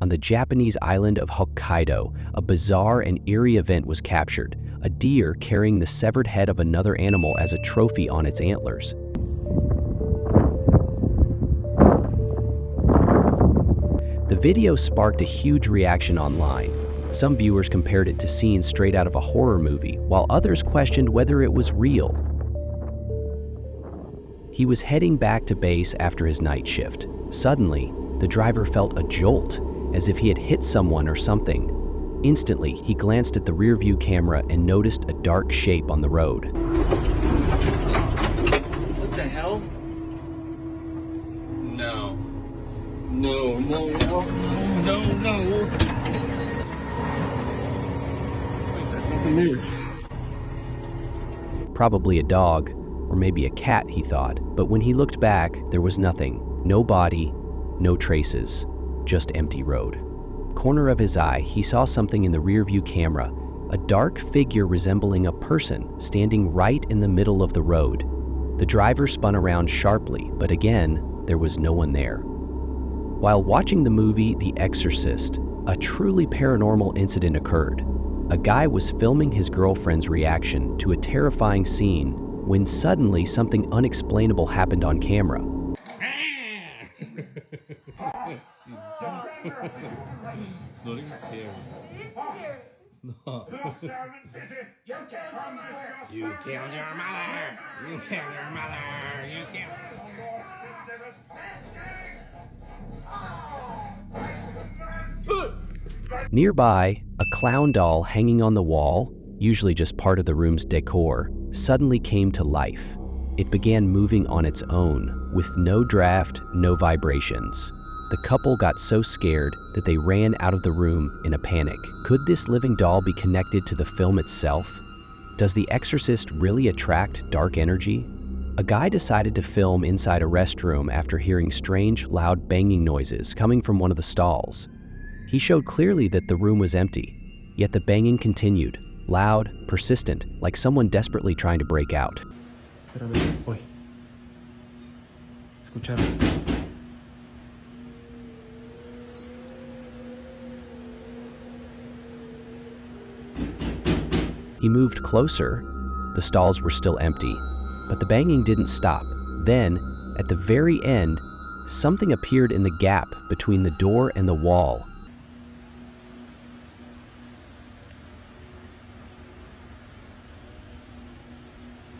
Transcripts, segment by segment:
On the Japanese island of Hokkaido, a bizarre and eerie event was captured, a deer carrying the severed head of another animal as a trophy on its antlers. The video sparked a huge reaction online. Some viewers compared it to scenes straight out of a horror movie, while others questioned whether it was real. He was heading back to base after his night shift. Suddenly, the driver felt a jolt, as if he had hit someone or something. Instantly, he glanced at the rearview camera and noticed a dark shape on the road. What the hell? No. No, no, no, no, no. Nothing there. Probably a dog, or maybe a cat, he thought. But when he looked back, there was nothing. No body, no traces, just empty road. Corner of his eye, he saw something in the rearview camera, a dark figure resembling a person standing right in the middle of the road. The driver spun around sharply, but again, there was no one there. While watching the movie The Exorcist, a truly paranormal incident occurred. A guy was filming his girlfriend's reaction to a terrifying scene when suddenly something unexplainable happened on camera. It's not even scary. It's scary. It's not. You killed your mother! You killed your mother! You killed your mother! You killed... Nearby, a clown doll hanging on the wall, usually just part of the room's decor, suddenly came to life. It began moving on its own, with no draft, no vibrations. The couple got so scared that they ran out of the room in a panic. Could this living doll be connected to the film itself? Does The Exorcist really attract dark energy? A guy decided to film inside a restroom after hearing strange, loud banging noises coming from one of the stalls. He showed clearly that the room was empty, yet the banging continued, loud, persistent, like someone desperately trying to break out. He moved closer. The stalls were still empty, but the banging didn't stop. Then, at the very end, something appeared in the gap between the door and the wall.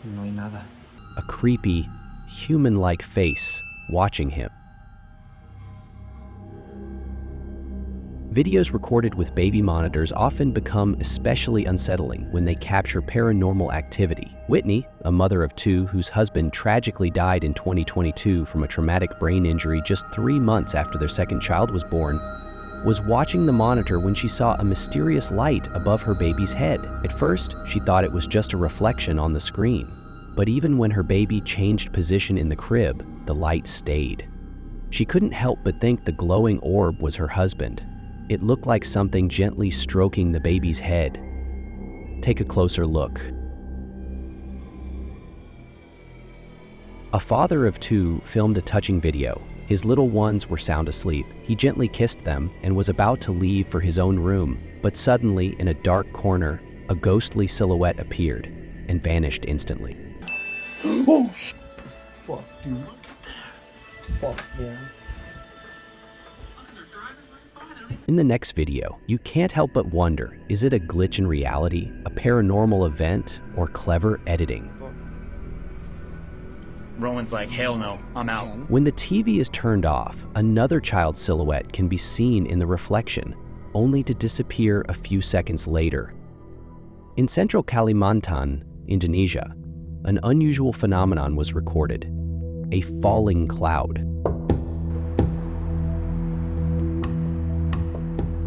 No hay nada. A creepy, human-like face watching him. Videos recorded with baby monitors often become especially unsettling when they capture paranormal activity. Whitney, a mother of two whose husband tragically died in 2022 from a traumatic brain injury just 3 months after their second child was born, was watching the monitor when she saw a mysterious light above her baby's head. At first, she thought it was just a reflection on the screen. But even when her baby changed position in the crib, the light stayed. She couldn't help but think the glowing orb was her husband. It looked like something gently stroking the baby's head. Take a closer look. A father of two filmed a touching video. His little ones were sound asleep. He gently kissed them and was about to leave for his own room, but suddenly, in a dark corner, a ghostly silhouette appeared and vanished instantly. Oh, fuck, dude. Fuck, man. In the next video, you can't help but wonder, is it a glitch in reality, a paranormal event, or clever editing? Rowan's like, hell no, I'm out. When the TV is turned off, another child's silhouette can be seen in the reflection, only to disappear a few seconds later. In central Kalimantan, Indonesia, an unusual phenomenon was recorded: a falling cloud.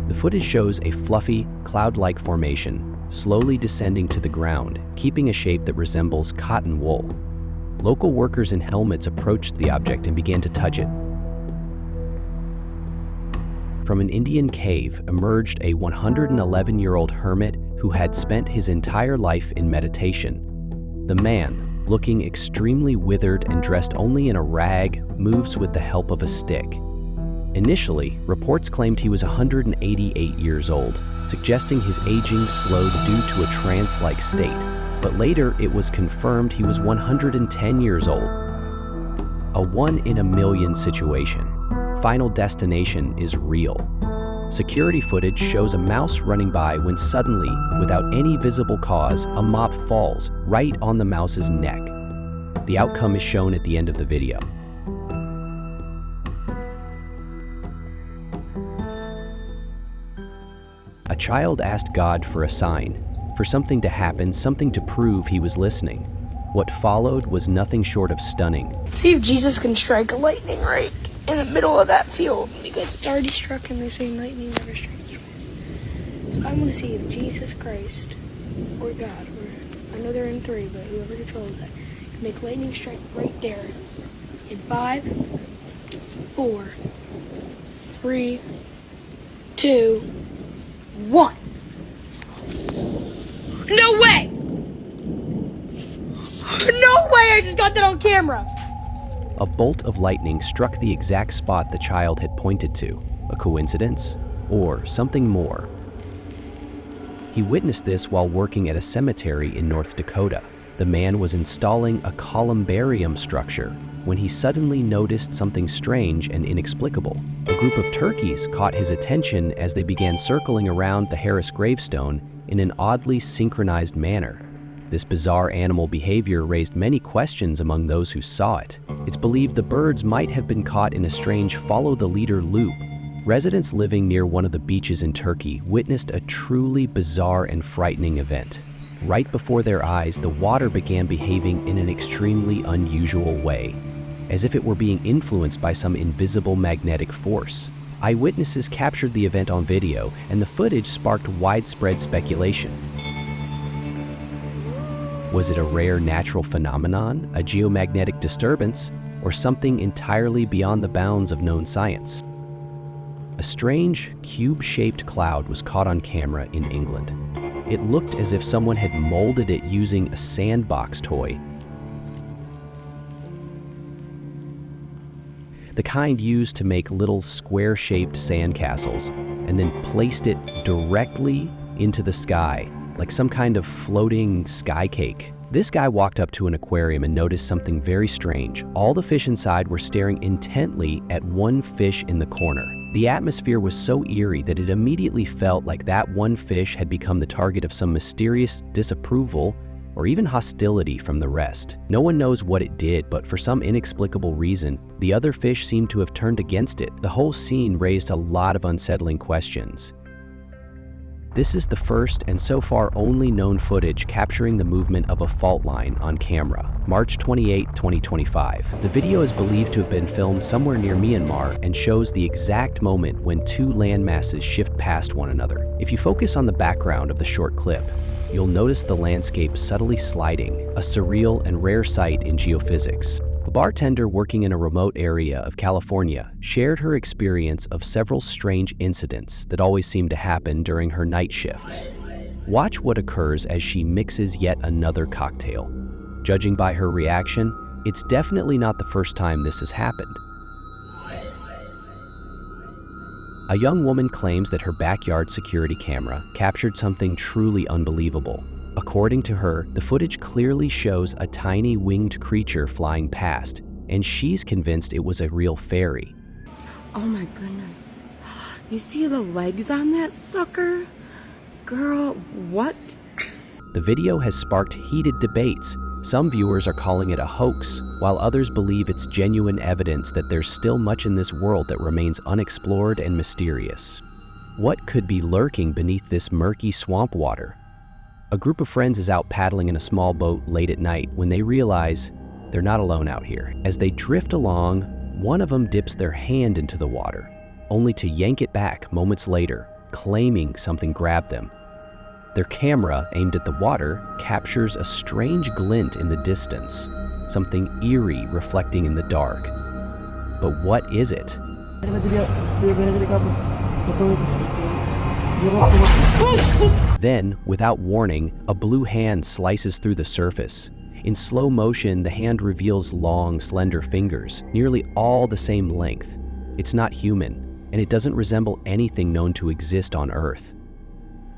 The footage shows a fluffy, cloud-like formation slowly descending to the ground, keeping a shape that resembles cotton wool. Local workers in helmets approached the object and began to touch it. From an Indian cave emerged a 111-year-old hermit who had spent his entire life in meditation. The man, looking extremely withered and dressed only in a rag, moves with the help of a stick. Initially, reports claimed he was 188 years old, suggesting his aging slowed due to a trance-like state. But later, it was confirmed he was 110 years old. A one-in-a-million situation. Final Destination is real. Security footage shows a mouse running by when suddenly, without any visible cause, a mop falls right on the mouse's neck. The outcome is shown at the end of the video. A child asked God for a sign, for something to happen, something to prove he was listening. What followed was nothing short of stunning. See if Jesus can strike a lightning right in the middle of that field, because it's already struck and they say lightning never strikes twice. So I want to see if Jesus Christ or God, or I know they're in three, but whoever controls that, can make lightning strike right there. In 5, 4, 3, 2, 1. No way! No way! I just got that on camera! A bolt of lightning struck the exact spot the child had pointed to. A coincidence? Or something more? He witnessed this while working at a cemetery in North Dakota. The man was installing a columbarium structure when he suddenly noticed something strange and inexplicable. A group of turkeys caught his attention as they began circling around the Harris gravestone in an oddly synchronized manner. This bizarre animal behavior raised many questions among those who saw it. It's believed the birds might have been caught in a strange follow-the-leader loop. Residents living near one of the beaches in Turkey witnessed a truly bizarre and frightening event. Right before their eyes, the water began behaving in an extremely unusual way, as if it were being influenced by some invisible magnetic force. Eyewitnesses captured the event on video, and the footage sparked widespread speculation. Was it a rare natural phenomenon, a geomagnetic disturbance, or something entirely beyond the bounds of known science? A strange, cube-shaped cloud was caught on camera in England. It looked as if someone had molded it using a sandbox toy, the kind used to make little square-shaped sandcastles, and then placed it directly into the sky, like some kind of floating sky cake. This guy walked up to an aquarium and noticed something very strange. All the fish inside were staring intently at one fish in the corner. The atmosphere was so eerie that it immediately felt like that one fish had become the target of some mysterious disapproval or even hostility from the rest. No one knows what it did, but for some inexplicable reason, the other fish seemed to have turned against it. The whole scene raised a lot of unsettling questions. This is the first and so far only known footage capturing the movement of a fault line on camera. March 28, 2025. The video is believed to have been filmed somewhere near Myanmar and shows the exact moment when two land masses shift past one another. If you focus on the background of the short clip, you'll notice the landscape subtly sliding, a surreal and rare sight in geophysics. A bartender working in a remote area of California shared her experience of several strange incidents that always seem to happen during her night shifts. Watch what occurs as she mixes yet another cocktail. Judging by her reaction, it's definitely not the first time this has happened. A young woman claims that her backyard security camera captured something truly unbelievable. According to her, the footage clearly shows a tiny winged creature flying past, and she's convinced it was a real fairy. Oh my goodness. You see the legs on that sucker? Girl, what? The video has sparked heated debates. Some viewers are calling it a hoax, while others believe it's genuine evidence that there's still much in this world that remains unexplored and mysterious. What could be lurking beneath this murky swamp water? A group of friends is out paddling in a small boat late at night when they realize they're not alone out here. As they drift along, one of them dips their hand into the water, only to yank it back moments later, claiming something grabbed them. Their camera, aimed at the water, captures a strange glint in the distance, something eerie reflecting in the dark. But what is it? Then, without warning, a blue hand slices through the surface. In slow motion, the hand reveals long, slender fingers, nearly all the same length. It's not human. and it doesn't resemble anything known to exist on Earth.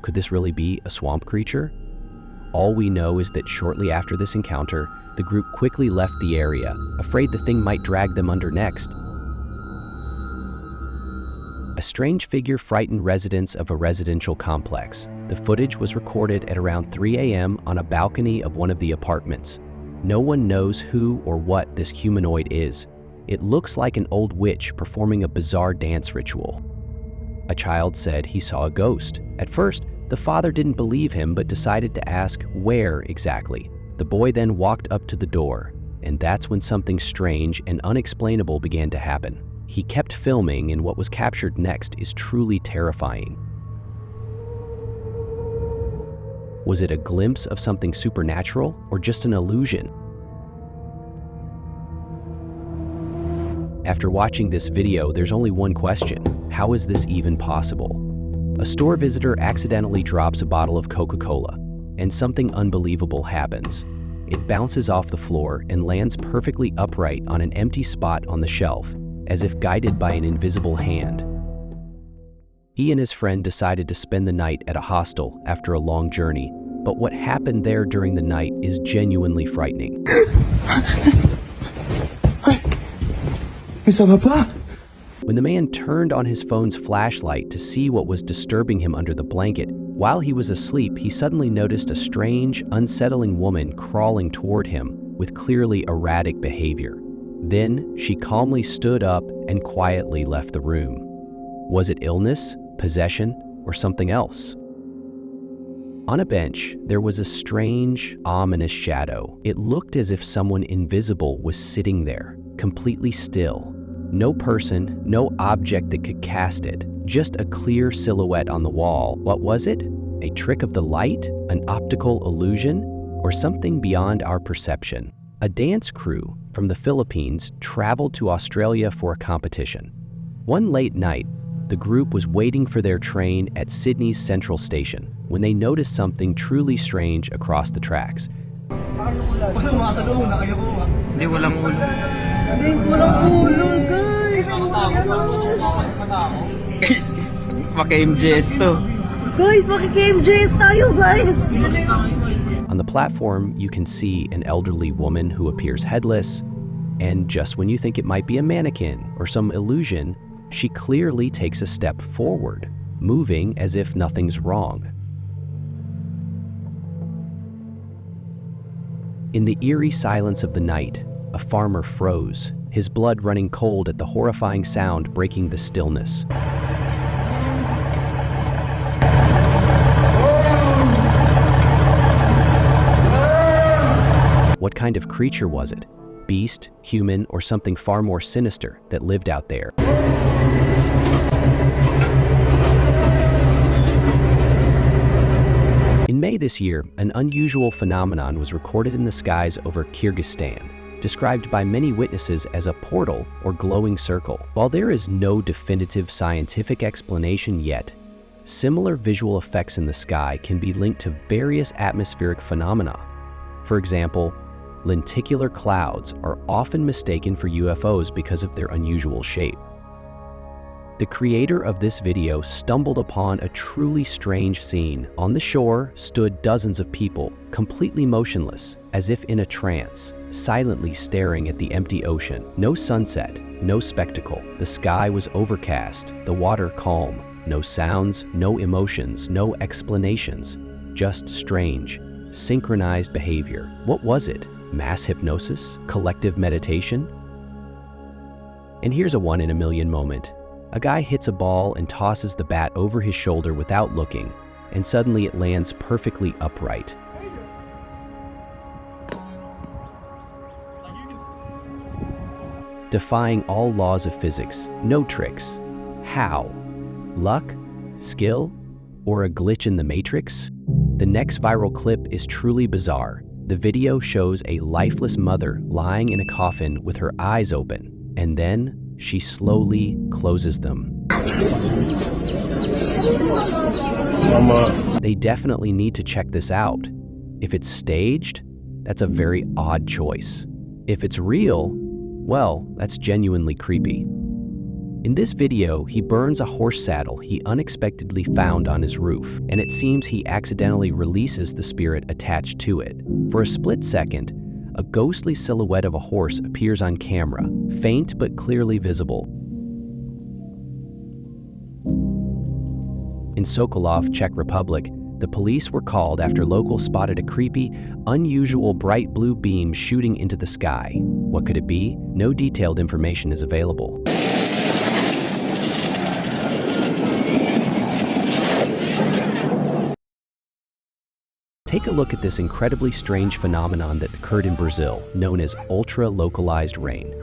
Could this really be a swamp creature? All we know is that shortly after this encounter, the group quickly left the area, afraid the thing might drag them under next. A strange figure frightened residents of a residential complex. The footage was recorded at around 3 a.m. on a balcony of one of the apartments. No one knows who or what this humanoid is. It looks like an old witch performing a bizarre dance ritual. A child said he saw a ghost. At first, the father didn't believe him but decided to ask where exactly. The boy then walked up to the door, and that's when something strange and unexplainable began to happen. He kept filming, and what was captured next is truly terrifying. Was it a glimpse of something supernatural or just an illusion? After watching this video, there's only one question: how is this even possible? A store visitor accidentally drops a bottle of Coca-Cola, and something unbelievable happens. It bounces off the floor and lands perfectly upright on an empty spot on the shelf, as if guided by an invisible hand. He and his friend decided to spend the night at a hostel after a long journey, but what happened there during the night is genuinely frightening. When the man turned on his phone's flashlight to see what was disturbing him under the blanket, while he was asleep, he suddenly noticed a strange, unsettling woman crawling toward him with clearly erratic behavior. Then she calmly stood up and quietly left the room. Was it illness, possession, or something else? On a bench, there was a strange, ominous shadow. It looked as if someone invisible was sitting there, completely still. No person, no object that could cast it, just a clear silhouette on the wall. What was it? A trick of the light? An optical illusion? Or something beyond our perception? A dance crew from the Philippines traveled to Australia for a competition. One late night, the group was waiting for their train at Sydney's Central Station when they noticed something truly strange across the tracks. On the platform, you can see an elderly woman who appears headless, and just when you think it might be a mannequin or some illusion, she clearly takes a step forward, moving as if nothing's wrong. In the eerie silence of the night, a farmer froze, his blood running cold at the horrifying sound breaking the stillness. What kind of creature was it? Beast, human, or something far more sinister that lived out there? In May this year, an unusual phenomenon was recorded in the skies over Kyrgyzstan, described by many witnesses as a portal or glowing circle. While there is no definitive scientific explanation yet, similar visual effects in the sky can be linked to various atmospheric phenomena. For example, lenticular clouds are often mistaken for UFOs because of their unusual shape. The creator of this video stumbled upon a truly strange scene. On the shore stood dozens of people, completely motionless, as if in a trance, silently staring at the empty ocean. No sunset, no spectacle. The sky was overcast, the water calm. No sounds, no emotions, no explanations. Just strange, synchronized behavior. What was it? Mass hypnosis? Collective meditation? And here's a one-in-a-million moment. A guy hits a ball and tosses the bat over his shoulder without looking, and suddenly it lands perfectly upright. Defying all laws of physics, no tricks. How? Luck? Skill? Or a glitch in the matrix? The next viral clip is truly bizarre. The video shows a lifeless mother lying in a coffin with her eyes open, and then she slowly closes them. They definitely need to check this out. If it's staged, that's a very odd choice. If it's real, well, that's genuinely creepy. In this video, he burns a horse saddle he unexpectedly found on his roof, and it seems he accidentally releases the spirit attached to it. For a split second, a ghostly silhouette of a horse appears on camera, faint but clearly visible. In Sokolov, Czech Republic, the police were called after locals spotted a creepy, unusual bright blue beam shooting into the sky. What could it be? No detailed information is available. Take a look at this incredibly strange phenomenon that occurred in Brazil, known as ultra-localized rain.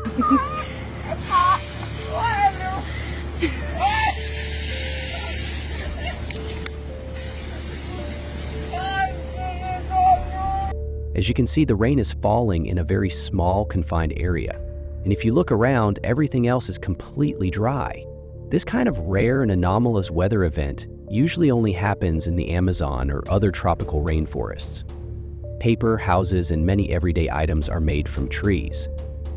As you can see, the rain is falling in a very small, confined area. And if you look around, everything else is completely dry. This kind of rare and anomalous weather event usually only happens in the Amazon or other tropical rainforests. Paper, houses, and many everyday items are made from trees.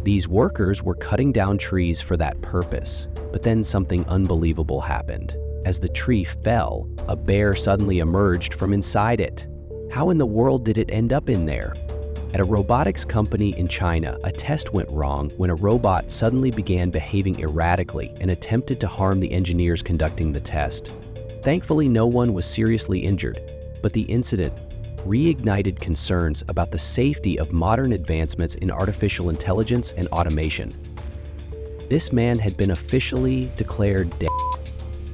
These workers were cutting down trees for that purpose, but then something unbelievable happened. As the tree fell, a bear suddenly emerged from inside it. How in the world did it end up in there? At a robotics company in China, a test went wrong when a robot suddenly began behaving erratically and attempted to harm the engineers conducting the test. Thankfully, no one was seriously injured, but the incident reignited concerns about the safety of modern advancements in artificial intelligence and automation. This man had been officially declared dead.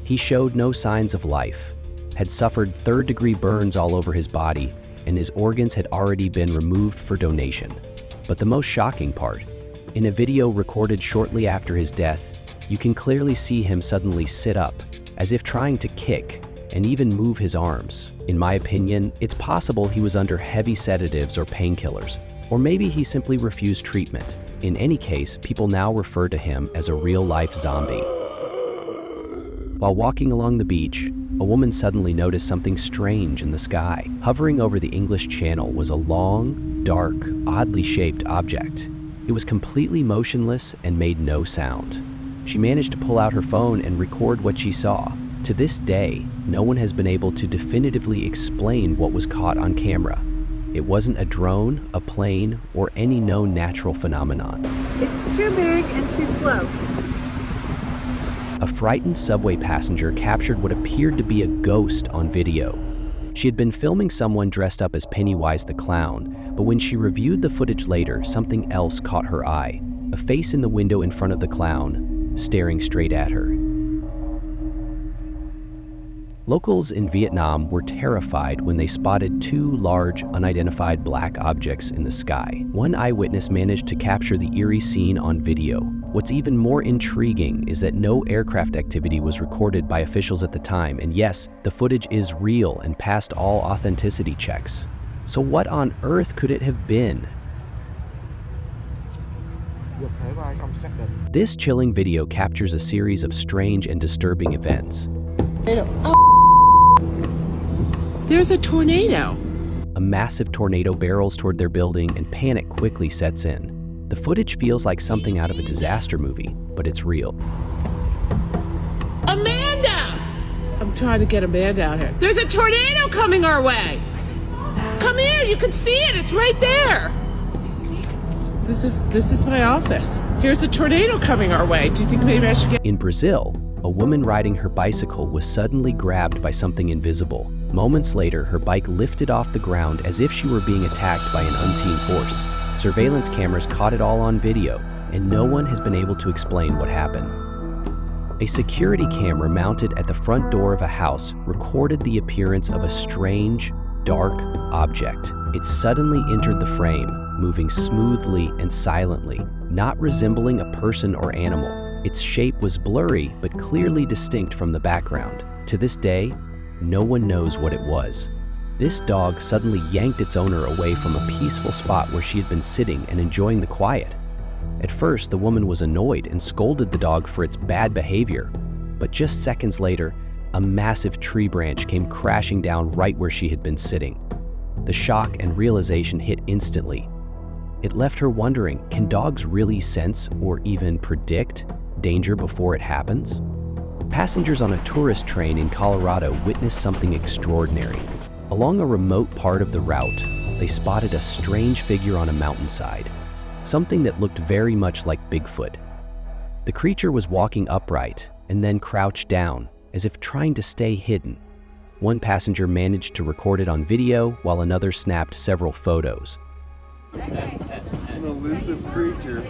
He showed no signs of life, had suffered third-degree burns all over his body, and his organs had already been removed for donation. But the most shocking part, in a video recorded shortly after his death, you can clearly see him suddenly sit up, as if trying to kick and even move his arms. In my opinion, it's possible he was under heavy sedatives or painkillers, or maybe he simply refused treatment. In any case, people now refer to him as a real-life zombie. While walking along the beach, a woman suddenly noticed something strange in the sky. Hovering over the English Channel was a long, dark, oddly shaped object. It was completely motionless and made no sound. She managed to pull out her phone and record what she saw. To this day, no one has been able to definitively explain what was caught on camera. It wasn't a drone, a plane, or any known natural phenomenon. It's too big and too slow. A frightened subway passenger captured what appeared to be a ghost on video. She had been filming someone dressed up as Pennywise the Clown, but when she reviewed the footage later, something else caught her eye. A face in the window in front of the clown, staring straight at her. Locals in Vietnam were terrified when they spotted two large, unidentified black objects in the sky. One eyewitness managed to capture the eerie scene on video. What's even more intriguing is that no aircraft activity was recorded by officials at the time, and yes, the footage is real and passed all authenticity checks. So what on earth could it have been? This chilling video captures a series of strange and disturbing events. There's a tornado. A massive tornado barrels toward their building and panic quickly sets in. The footage feels like something out of a disaster movie, but it's real. Amanda! I'm trying to get Amanda out here. There's a tornado coming our way. Come here, you can see it. It's right there. This is my office. Here's a tornado coming our way. Do you think maybe I should get... In Brazil, a woman riding her bicycle was suddenly grabbed by something invisible. Moments later, her bike lifted off the ground as if she were being attacked by an unseen force. Surveillance cameras caught it all on video, and no one has been able to explain what happened. A security camera mounted at the front door of a house recorded the appearance of a strange, dark object. It suddenly entered the frame, moving smoothly and silently, not resembling a person or animal. Its shape was blurry but clearly distinct from the background. To this day, no one knows what it was. This dog suddenly yanked its owner away from a peaceful spot where she had been sitting and enjoying the quiet. At first, the woman was annoyed and scolded the dog for its bad behavior, but just seconds later, a massive tree branch came crashing down right where she had been sitting. The shock and realization hit instantly. It left her wondering, can dogs really sense or even predict danger before it happens? Passengers on a tourist train in Colorado witnessed something extraordinary. Along a remote part of the route, they spotted a strange figure on a mountainside, something that looked very much like Bigfoot. The creature was walking upright and then crouched down, as if trying to stay hidden. One passenger managed to record it on video, while another snapped several photos. It's an elusive creature.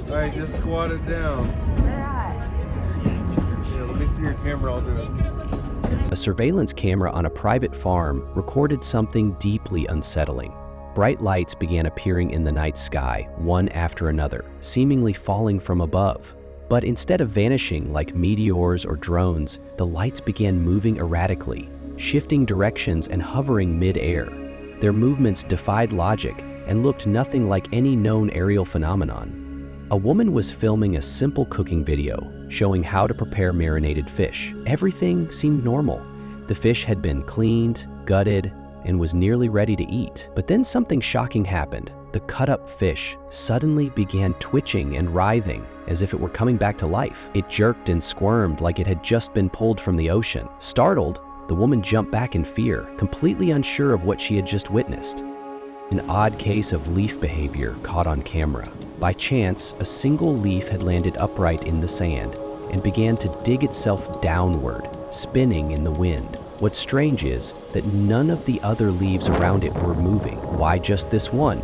All right, just squat it down. Yeah, let me see your camera, I'll do it. A surveillance camera on a private farm recorded something deeply unsettling. Bright lights began appearing in the night sky, one after another, seemingly falling from above. But instead of vanishing like meteors or drones, the lights began moving erratically, shifting directions and hovering mid-air. Their movements defied logic and looked nothing like any known aerial phenomenon. A woman was filming a simple cooking video showing how to prepare marinated fish. Everything seemed normal. The fish had been cleaned, gutted, and was nearly ready to eat. But then something shocking happened. The cut-up fish suddenly began twitching and writhing as if it were coming back to life. It jerked and squirmed like it had just been pulled from the ocean. Startled, the woman jumped back in fear, completely unsure of what she had just witnessed. An odd case of leaf behavior caught on camera. By chance, a single leaf had landed upright in the sand and began to dig itself downward, spinning in the wind. What's strange is that none of the other leaves around it were moving. Why just this one?